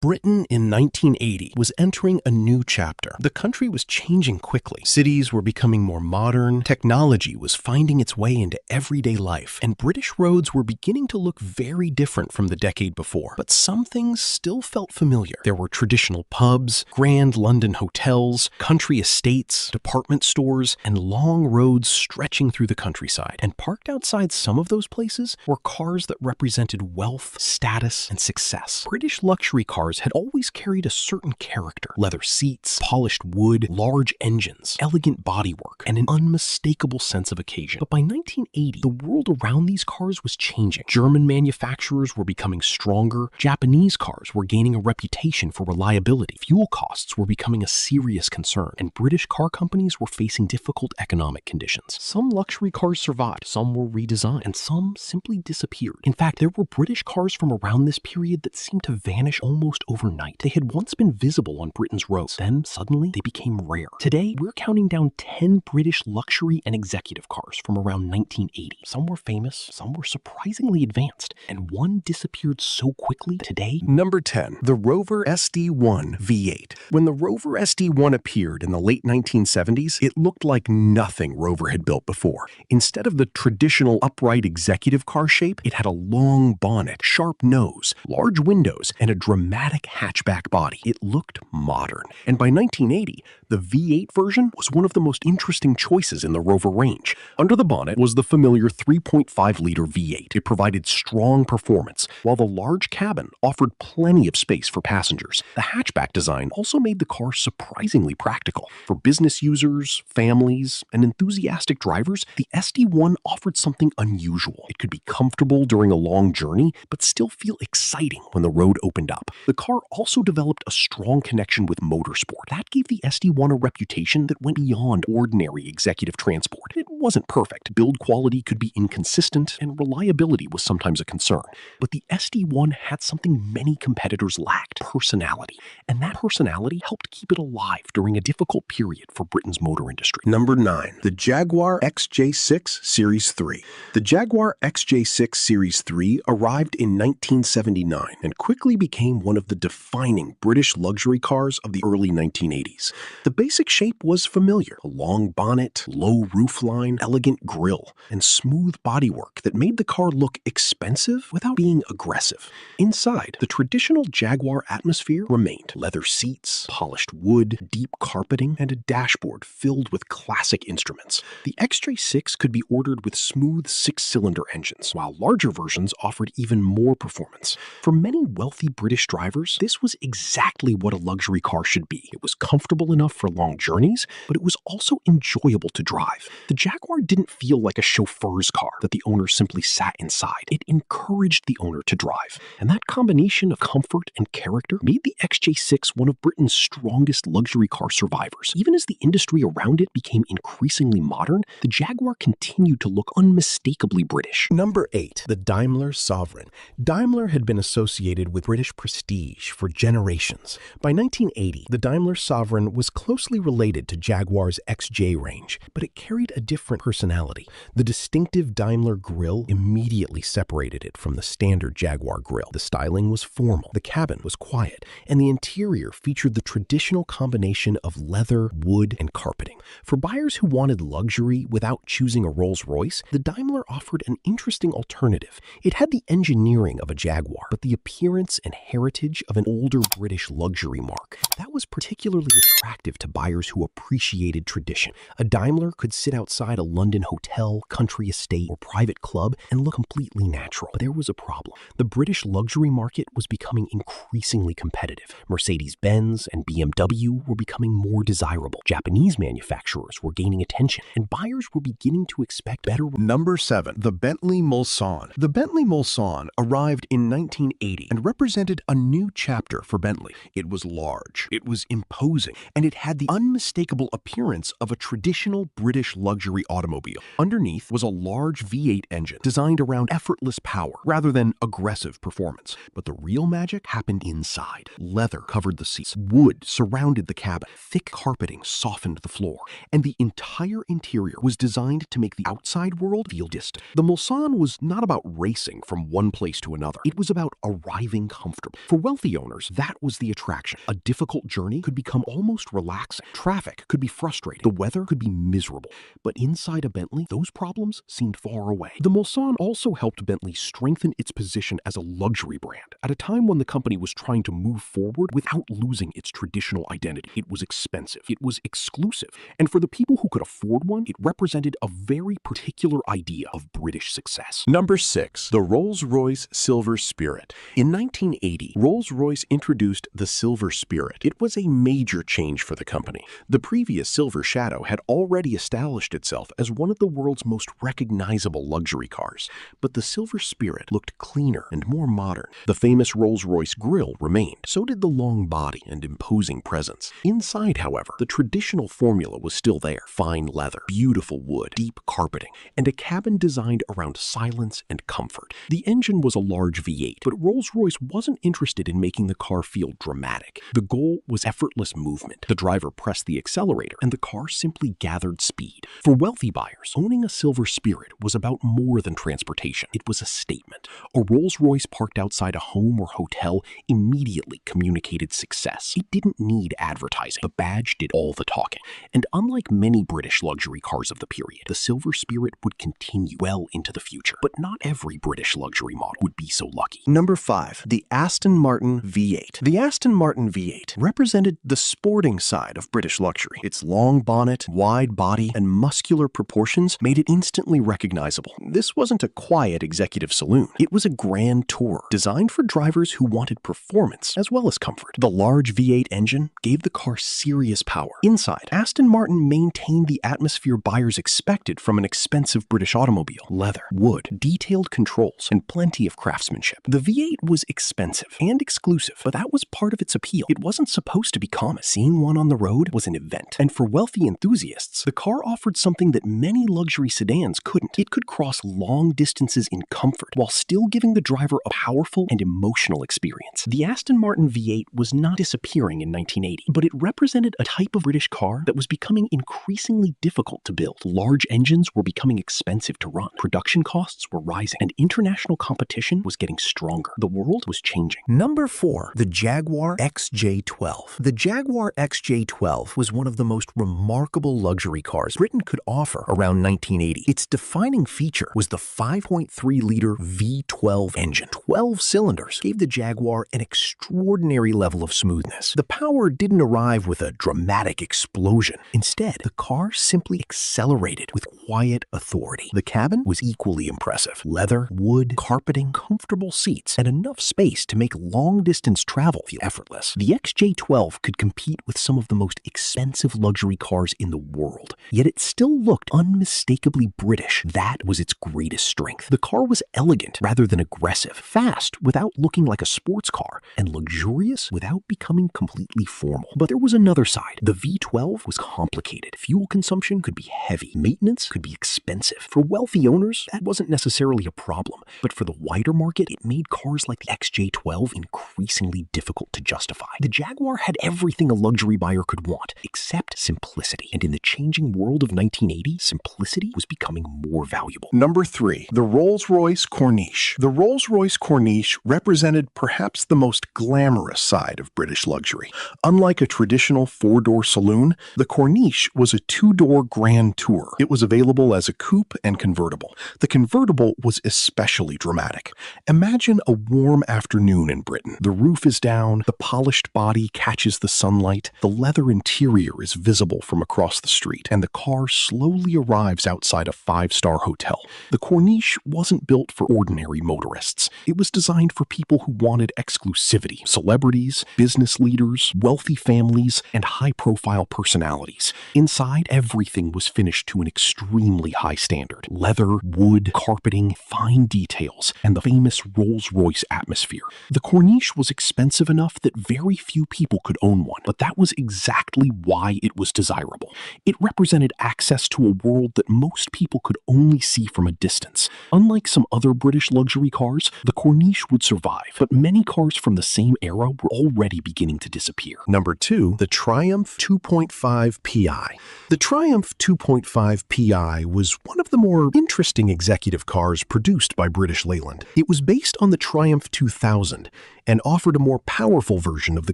Britain in 1980 was entering a new chapter. The country was changing quickly. Cities were becoming more modern, technology was finding its way into everyday life, and British roads were beginning to look very different from the decade before. But some things still felt familiar. There were traditional pubs, grand London hotels, country estates, department stores, and long roads stretching through the countryside. And parked outside some of those places were cars that represented wealth, status, and success. British luxury cars had always carried a certain character: leather seats, polished wood, large engines, elegant bodywork, and an unmistakable sense of occasion. But by 1980, the world around these cars was changing. German manufacturers were becoming stronger, Japanese cars were gaining a reputation for reliability, fuel costs were becoming a serious concern, and British car companies were facing difficult economic conditions. Some luxury cars survived, some were redesigned, and some simply disappeared. In fact, there were British cars from around this period that seemed to vanish almost overnight. They had once been visible on Britain's roads, then suddenly they became rare. Today, we're counting down 10 British luxury and executive cars from around 1980. Some were famous, some were surprisingly advanced, and one disappeared so quickly today. Number 10. The Rover SD1 V8. When the Rover SD1 appeared in the late 1970s, it looked like nothing Rover had built before. Instead of the traditional upright executive car shape, it had a long bonnet, sharp nose, large windows, and a dramatic hatchback body. It looked modern. And by 1980, the V8 version was one of the most interesting choices in the Rover range. Under the bonnet was the familiar 3.5-liter V8. It provided strong performance, while the large cabin offered plenty of space for passengers. The hatchback design also made the car surprisingly practical. For business users, families, and enthusiastic drivers, the SD1 offered something unusual. It could be comfortable during a long journey, but still feel exciting when the road opened up. The car also developed a strong connection with motorsport. That gave the SD1 a reputation that went beyond ordinary executive transport. It wasn't perfect. Build quality could be inconsistent, and reliability was sometimes a concern. But the SD1 had something many competitors lacked: personality. And that personality helped keep it alive during a difficult period for Britain's motor industry. Number 9. The Jaguar XJ6 Series 3. The Jaguar XJ6 Series 3 arrived in 1979 and quickly became one of the defining British luxury cars of the early 1980s. The basic shape was familiar: a long bonnet, low roofline, elegant grille, and smooth bodywork that made the car look expensive without being aggressive. Inside, the traditional Jaguar atmosphere remained: leather seats, polished wood, deep carpeting, and a dashboard filled with classic instruments. The XJ6 could be ordered with smooth 6-cylinder engines, while larger versions offered even more performance. For many wealthy British drivers, this was exactly what a luxury car should be. It was comfortable enough for long journeys, but it was also enjoyable to drive. The Jaguar didn't feel like a chauffeur's car that the owner simply sat inside. It encouraged the owner to drive. And that combination of comfort and character made the XJ6 one of Britain's strongest luxury car survivors. Even as the industry around it became increasingly modern, the Jaguar continued to look unmistakably British. Number 8. The Daimler Sovereign. Daimler had been associated with British prestige for generations. By 1980, the Daimler Sovereign was closely related to Jaguar's XJ range, but it carried a different personality. The distinctive Daimler grille immediately separated it from the standard Jaguar grille. The styling was formal, the cabin was quiet, and the interior featured the traditional combination of leather, wood, and carpeting. For buyers who wanted luxury without choosing a Rolls-Royce, the Daimler offered an interesting alternative. It had the engineering of a Jaguar, but the appearance and heritage of an older British luxury marque. That was particularly attractive to buyers who appreciated tradition. A Daimler could sit outside a London hotel, country estate, or private club and look completely natural. But there was a problem. The British luxury market was becoming increasingly competitive. Mercedes-Benz and BMW were becoming more desirable. Japanese manufacturers were gaining attention, and buyers were beginning to expect better. Number 7. The Bentley Mulsanne. The Bentley Mulsanne arrived in 1980 and represented a new chapter for Bentley. It was large, it was imposing, and it had the unmistakable appearance of a traditional British luxury automobile. Underneath was a large V8 engine designed around effortless power rather than aggressive performance. But the real magic happened inside. Leather covered the seats, wood surrounded the cabin, thick carpeting softened the floor, and the entire interior was designed to make the outside world feel distant. The Mulsanne was not about racing from one place to another. It was about arriving comfortably. For wealthy owners, that was the attraction. A difficult journey could become almost relaxing. Traffic could be frustrating. The weather could be miserable. But inside a Bentley, those problems seemed far away. The Mulsanne also helped Bentley strengthen its position as a luxury brand at a time when the company was trying to move forward without losing its traditional identity. It was expensive. It was exclusive. And for the people who could afford one, it represented a very particular idea of British success. Number 6. The Rolls-Royce Silver Spirit. In 1980, Rolls-Royce introduced the Silver Spirit. It was a major change for the company. The previous Silver Shadow had already established itself as one of the world's most recognizable luxury cars, but the Silver Spirit looked cleaner and more modern. The famous Rolls-Royce grille remained. So did the long body and imposing presence. Inside, however, the traditional formula was still there. Fine leather, beautiful wood, deep carpeting, and a cabin designed around silence and comfort. The engine was a large V8, but Rolls-Royce wasn't interested in making the car feel dramatic. The goal was effortless movement. The driver pressed the accelerator, and the car simply gathered speed. For wealthy buyers, owning a Silver Spirit was about more than transportation. It was a statement. A Rolls-Royce parked outside a home or hotel immediately communicated success. It didn't need advertising. The badge did all the talking. And unlike many British luxury cars of the period, the Silver Spirit would continue well into the future. But not every British luxury model would be so lucky. Number 5. The Aston Martin V8. The Aston Martin V8 represented the sporting side of British luxury. Its long bonnet, wide body, and muscular proportions made it instantly recognizable. This wasn't a quiet executive saloon. It was a grand tour, designed for drivers who wanted performance as well as comfort. The large V8 engine gave the car serious power. Inside, Aston Martin maintained the atmosphere buyers expected from an expensive British automobile. Leather, wood, detailed controls, and plenty of craftsmanship. The V8 was expensive and exclusive, but that was part of its appeal. It wasn't supposed to be common. Seeing one on the road was an event. And for wealthy enthusiasts, the car offered something that many luxury sedans couldn't. It could cross long distances in comfort while still giving the driver a powerful and emotional experience. The Aston Martin V8 was not disappearing in 1980, but it represented a type of British car that was becoming increasingly difficult to build. Large engines were becoming expensive to run. Production costs were rising, and international competition was getting stronger. The world was changing. Number 4. The Jaguar XJ12. The Jaguar XJ12 was one of the most remarkable luxury cars Britain could offer around 1980. Its defining feature was the 5.3-liter V12 engine. 12 cylinders gave the Jaguar an extraordinary level of smoothness. The power didn't arrive with a dramatic explosion. Instead, the car simply accelerated with quiet authority. The cabin was equally impressive. Leather, wood, carpeting, comfortable seats, and enough space to make long-distance travel feel effortless. The XJ12 could compete with some of the most expensive luxury cars in the world, yet it still looked unmistakably British. That was its greatest strength. The car was elegant rather than aggressive, fast without looking like a sports car, and luxurious without becoming completely formal. But there was another side. The V12 was complicated. Fuel consumption could be heavy. Maintenance could be expensive. For wealthy owners, that wasn't necessarily a problem, but for the wider market, it made cars like the XJ12 increasingly difficult to justify. The Jaguar had everything a luxury buyer could want, except simplicity. And in the changing world of 1980, simplicity was becoming more valuable. Number 3. The Rolls-Royce Corniche. The Rolls-Royce Corniche represented perhaps the most glamorous side of British luxury. Unlike a traditional 4-door saloon, the Corniche was a 2-door grand tour. It was available as a coupe and convertible. The convertible was especially dramatic. Imagine a warm afternoon in Britain. The roof is down, the polished body catches the sunlight, the leather interior is visible from across the street, and the car slowly arrives outside a 5-star hotel. The Corniche wasn't built for ordinary motorists. It was designed for people who wanted exclusivity: celebrities, business leaders, wealthy families, and high-profile personalities. Inside, everything was finished to an extremely high standard. Leather, wood, carpeting, fine details, and the famous Rolls-Royce atmosphere. The Corniche was expensive enough that very few people could own one, but that was exactly why it was desirable. It represented access to a world that most people could only see from a distance. Unlike some other British luxury cars, the Corniche would survive, but many cars from the same era were already beginning to disappear. Number 2, the Triumph 2.5 Pi. The Triumph 2.5 Pi was one of the more interesting executive cars produced by British Leyland. It was based on the Triumph 2000 and offered a more powerful version of the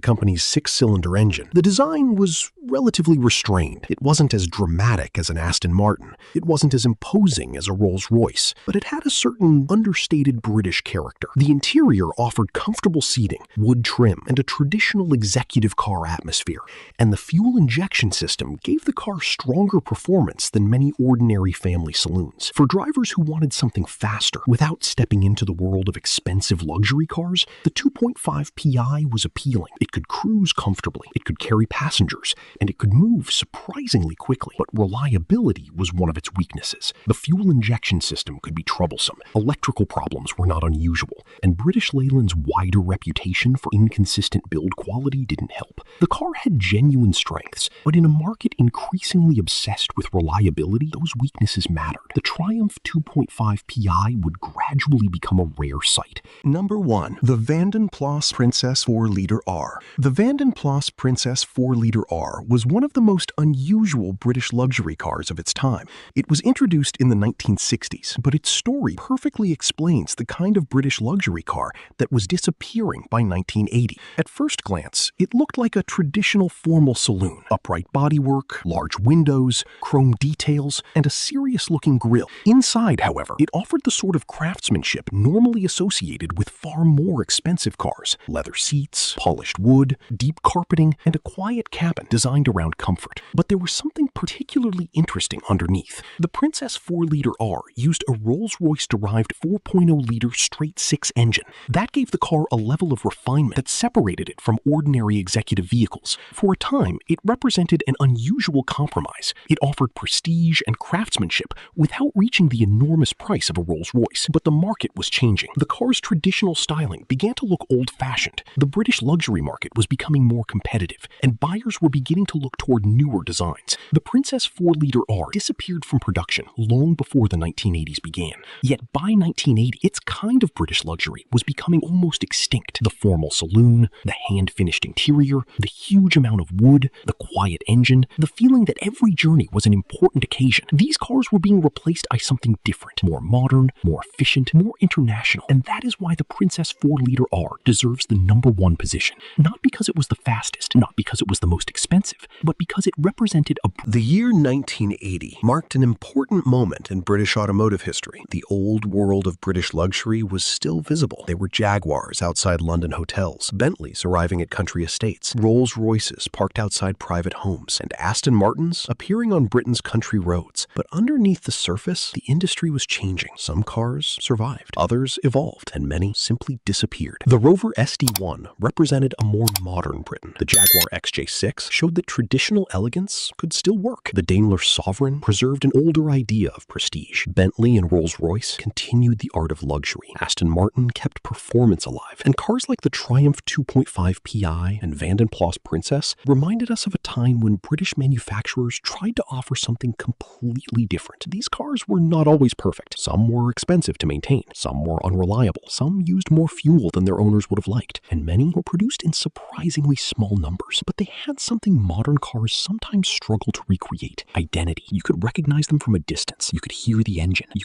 company's 6-cylinder engine. The design was relatively restrained. It wasn't as dramatic as an Aston Martin. It wasn't as imposing as a Rolls-Royce, but it had a certain understated British character. The interior offered comfortable seating, wood trim, and a traditional executive car atmosphere. And the fuel injection system gave the car stronger performance than many ordinary family saloons. For drivers who wanted something faster without stepping into the world of expensive luxury cars, the 2.5 Pi was appealing. It could cruise comfortably, it could carry passengers, and it could move surprisingly quickly. But reliability was one of its weaknesses. The fuel injection system could be troublesome, electrical problems were not unusual, and British Leyland's wider reputation for inconsistent build quality didn't help. The car had genuine strengths, but in a market increasingly obsessed with reliability, those weaknesses mattered. The Triumph 2.5 Pi would gradually become a rare sight. Number 1. The Vanden Plas Princess 4-liter R. The Vanden Plas Princess 4-liter R was one of the most unusual British luxury cars of its time. It was introduced in the 1960s, but its story perfectly explains the kind of British luxury car that was disappearing by 1980. At first glance, it looked like a traditional formal saloon. Upright bodywork, large windows, chrome details, and a serious-looking grille. Inside, however, it offered the sort of craftsmanship normally associated with far more expensive cars. Leather seats, polished wood, deep carpeting, and a quiet cabin designed around comfort. But there was something particularly interesting underneath. The Princess 4-liter R used a Rolls-Royce-derived 4.0-liter straight-six engine. That gave the car a level of refinement that separated it from ordinary executive vehicles. For a time, it represented an unusual compromise. It offered prestige and craftsmanship without reaching the enormous price of a Rolls-Royce. But the market was changing. The car's traditional styling began to look old-fashioned. The British luxury market was becoming more competitive, and buyers were beginning to look toward newer designs. The Princess 4-liter R disappeared from production long before the 1980s began. Yet by 1980, its kind of British luxury was becoming almost extinct. The formal saloon, the hand-finished interior, the huge amount of wood, the quiet engine, the feeling that every journey was an important occasion. These cars were being replaced by something different, more modern, more efficient, more international. And that is why the Princess 4-liter R deserves the number 1 position. Not because it was the fastest, not because it was the most expensive, but because it represented a... The year 1980 marked an important moment in British automotive history. The old world of British luxury was still visible. There were Jaguars outside London hotels, Bentleys arriving at country estates, Rolls-Royces parked outside private homes, and Aston Martins appearing on Britain's country roads. But underneath the surface, the industry was changing. Some cars survived, others evolved, and many simply disappeared. The Rover SD1 represented a more modern Britain. The Jaguar XJ6 showed that traditional elegance could still work. The Daimler Sovereign preserved an older idea of prestige. Bentley and Rolls-Royce continued the art of luxury. Aston Martin kept performance alive. And cars like the Triumph 2.5 Pi and Vanden Plas Princess reminded us of a time when British manufacturers tried to offer something completely different. These cars were not always perfect. Some were expensive to maintain. Some were unreliable. Some used more fuel than their owners would have liked. And many were produced in surprisingly small numbers. But they had something modern cars sometimes struggle to recreate: identity. You could recognize them from a distance. You could hear the engine. You could